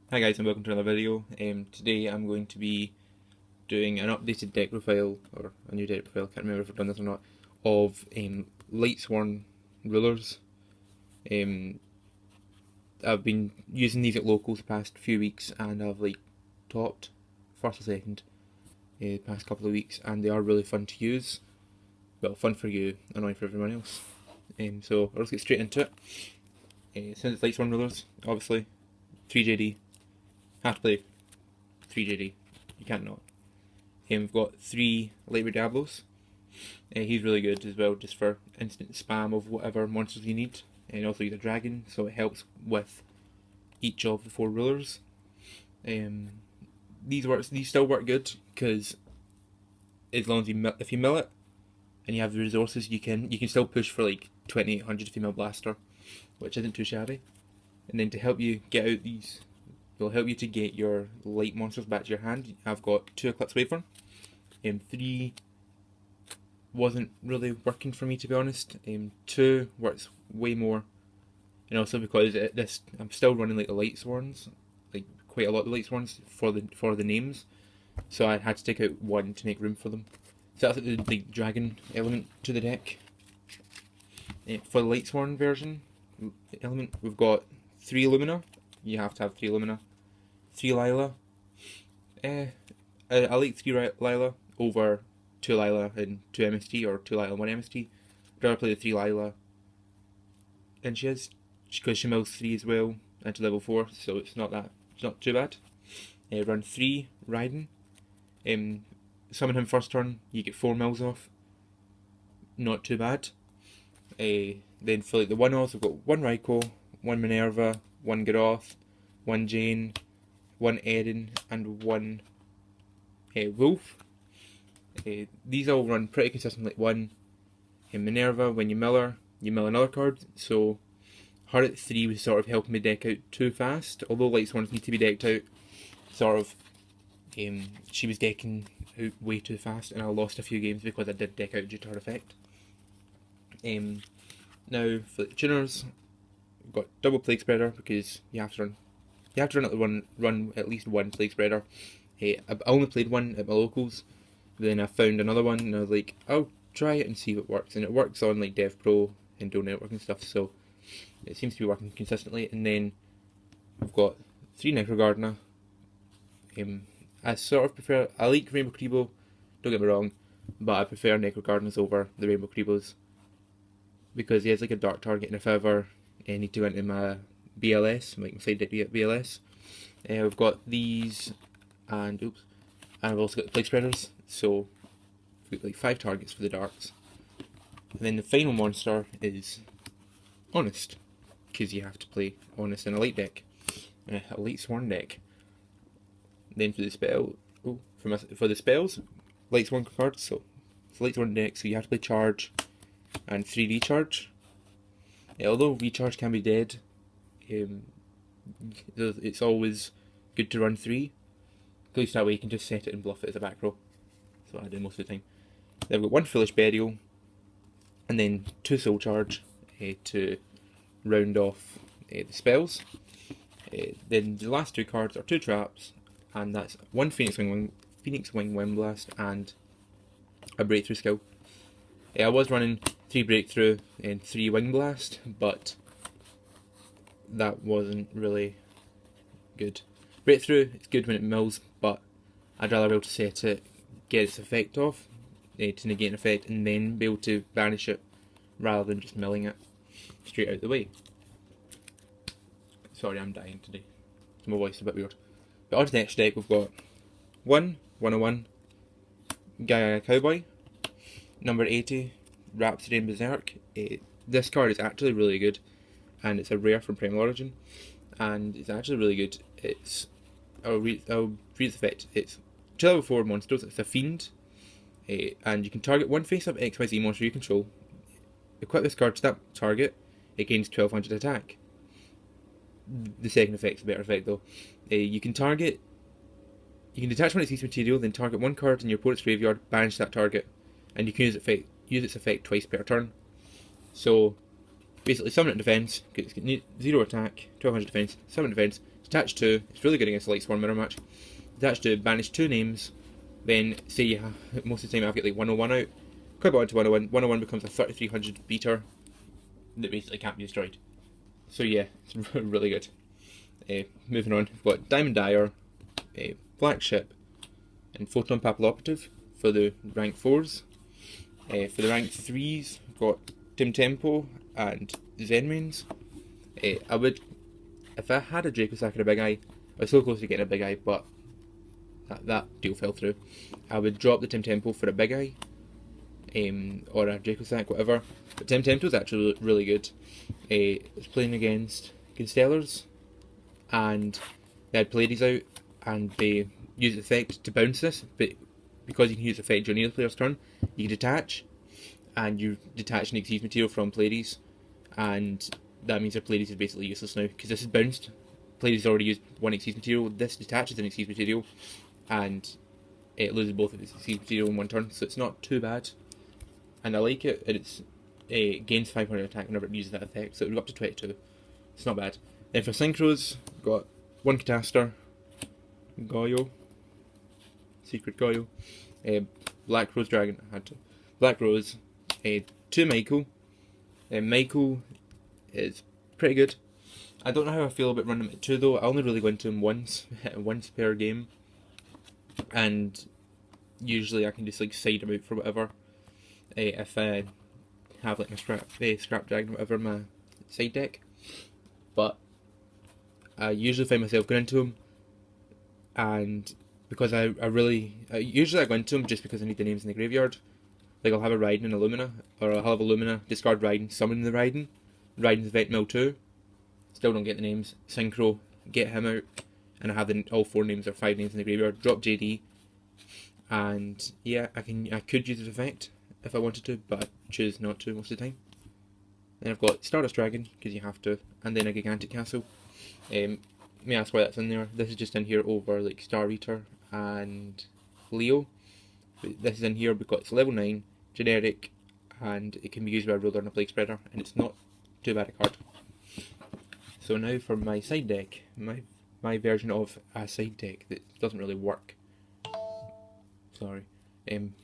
Hi guys and welcome to another video. Today I'm going to be doing an updated deck profile, or a new deck profile, can't remember if I've done this or not, of Lightsworm rulers. I've been using these at locals the past few weeks and I've topped first or second the past couple of weeks, and they are really fun to use. Well, fun for you, annoying for everyone else. So I'll just get straight into it. Since it's Lightsworm rulers, obviously 3JD. Have to play 3JD. You can't not. We've got 3 Lightweight Diablos. He's really good as well, just for instant spam of whatever monsters you need. And also he's a dragon, so it helps with each of the 4 rulers. These still work good because as long as if you mill it and you have the resources, you can still push for like 2800 if you mill Blaster, which isn't too shabby. And then to help you get out these. Will help you to get your light monsters back to your hand. I've got 2 Eclipse Waveform. 3 wasn't really working for me, to be honest. 2 works way more, and also because I'm still running like the Lightsworms, like quite a lot of the Lightsworms for the names, so I had to take out 1 to make room for them. So that's like the dragon element to the deck. For the Lightsworm version element, we've got 3 Lumina. You have to have 3 Lumina. 3 Lila. I like 3 Lila over 2 Lila and 2 MST, or 2 Lila and 1 MST. I'd rather play the 3 Lila. And because she mills 3 as well into level 4, so it's not too bad. Run 3 Raiden. Summon him first turn, you get 4 mills off. Not too bad. Then for like the one-offs, we've got 1 Raikou, 1 Minerva, 1 Garoth, 1 Jane, 1 Eren, and 1 Wolf. These all run pretty consistently. 1 Minerva, when you mill her, you mill another card, so her at 3 was sort of helping me deck out too fast. Although Lightsworms need to be decked out, sort of, she was decking out way too fast, and I lost a few games because I did deck out due to her effect. Now for the tuners, we've got double Plague Spreader because you have to run at least 1 Plague Spreader. I only played 1 at my locals, then I found another one and I was like, I'll try it and see if it works, and it works on like Dev Pro and Dual Network and stuff, so it seems to be working consistently. And then we've got 3 Necro Gardener. I sort of prefer, I like Rainbow Kribo, don't get me wrong, but I prefer Necro Gardeners over the Rainbow Kribos because he has like a dark target, and if I ever need to go into my BLS, like my side deck BLS, we've got these, and I've also got the Plague Spreaders, so we've got like 5 targets for the darks. And then the final monster is Honest, because you have to play Honest in a light deck, a light sworn deck. Then for the for the spells, light sworn cards, so it's a light sworn deck, so you have to play Charge and 3 Recharge. Although Recharge can be dead, it's always good to run 3. At least that way you can just set it and bluff it as a back row. So I do most of the time. Then we've got 1 Foolish Burial, and then 2 Soul Charge to round off the spells. Then the last 2 cards are 2 traps, and that's 1 Phoenix Wing Wind Blast and a Breakthrough skill. I was running 3 Breakthrough and 3 Wing Blast, but that wasn't really good. Breakthrough, it's good when it mills, but I'd rather be able to set it, get its effect off, to negate an effect, and then be able to banish it, rather than just milling it straight out the way. Sorry, I'm dying today. My voice is a bit weird. But on to the next deck, we've got 1/101 Gaia Cowboy, number 80 Rhapsody and Berserk. This card is actually really good, and it's a rare from Primal Origin, and it's actually really good. I'll read the effect. It's 2 level 4 monsters. It's a fiend, and you can target 1 face-up XYZ monster you control. Equip this card to that target. It gains 1200 attack. The second effect's a better effect though. You can detach 1 of its material, then target 1 card in your opponent's graveyard, banish that target, and you can use its effect twice per turn. So basically, summon it in defense, it's got 0 attack, 1200 defense, summon defense, Attach 2, it's really good against the Lightsworm mirror match. Attach 2, banish 2 names, then say you have, most of the time I've got like 101 out, equip it onto 101, 101 becomes a 3300 beater that basically can't be destroyed. So yeah, it's really good. Moving on, we've got Diamond Dyer, Black Ship, and Photon Papilloperative for the rank 4s. For the rank 3s, we've got Tim Tempo and Zenmains. I would, if I had a Draccosack and a Big Eye, I was so close to getting a Big Eye, but that deal fell through. I would drop the Tim Tempo for a Big Eye, or a Draccosack, whatever. But Tim Tempo is actually really good. It's playing against Constellars, and they had Pleiades out, and they used effect to bounce this, but because you can use effect during either player's turn, you can detach, and you detach an Xyz material from Pleiades, and that means their Pleiades is basically useless now, because this is bounced. Pleiades already used one Xyz material, this detaches an Xyz material, and it loses both of its Xyz material in one turn, so it's not too bad. And I like it, it gains 500 attack whenever it uses that effect, so it would go up to 22. It's not bad. Then for synchros, we've got one Catastor, YuGiOh, Secret YuGiOh, Black Rose Dragon, I had to. Black Rose, 2 Michael. Michael is pretty good. I don't know how I feel about running him at 2 though. I only really go into him once per game, and usually I can just like side him out for whatever. If I have like my scrap dragon or whatever in my side deck, but I usually find myself going into him, and because I usually I go into him just because I need the names in the graveyard. Like I'll have a Raiden and a Lumina, or I'll have a Lumina, discard Raiden, summon the Raiden. Raiden's Vet Mill 2. Still don't get the names. Synchro, get him out, and I have all 4 names or 5 names in the graveyard. Drop JD, and yeah, I could use this effect if I wanted to, but I choose not to most of the time. Then I've got Stardust Dragon, because you have to, and then a Gigantic Castle. May ask why that's in there. This is just in here over like Star Eater and Leo. But this is in here because it's level 9, generic, and it can be used by a ruler and a plague spreader, and it's not too bad a card. So now for my side deck, my version of a side deck that doesn't really work. Sorry,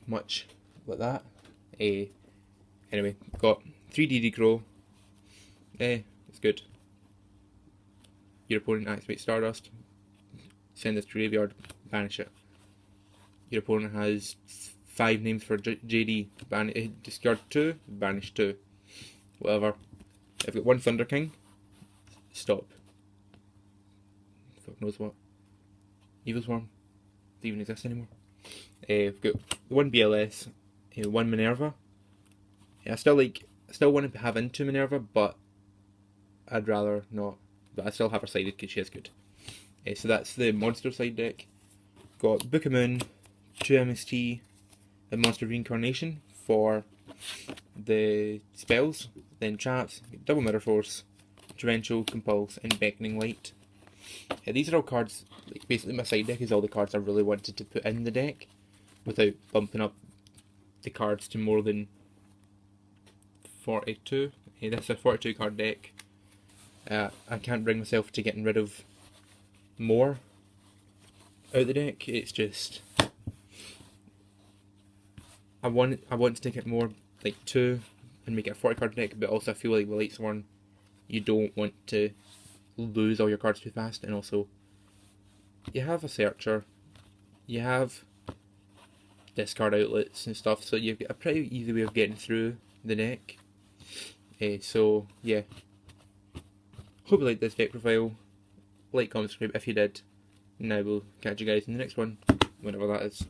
much like that. Anyway, got 3 DD Crow. It's good. Your opponent activates Stardust, send this to graveyard, banish it. Your opponent has 5 names for JD, discard 2, banish 2. Whatever. I've got 1 Thunder King, stop. Fuck knows what. Evil Swarm, doesn't even exist anymore. I've got 1 BLS, 1 Minerva. I still want to have into Minerva, but I'd rather not. But I still have her sided because she is good. So that's the monster side deck. Got Book of Moon, 2 MST, and Monster Reincarnation for the spells. Then traps, Double Mirror Force, Torrential, Compulse, and Beckoning Light. These are all cards, like basically my side deck is all the cards I really wanted to put in the deck without bumping up the cards to more than 42. This is a 42 card deck. I can't bring myself to getting rid of more out of the deck. It's just I want to take it more like 2 and make it a 40 card deck, but also I feel like with Lightsworm you don't want to lose all your cards too fast, and also you have a searcher, you have discard outlets and stuff, so you've got a pretty easy way of getting through the deck. So yeah, hope you liked this deck profile. Like, comment, subscribe if you did, and I will catch you guys in the next one, whenever that is.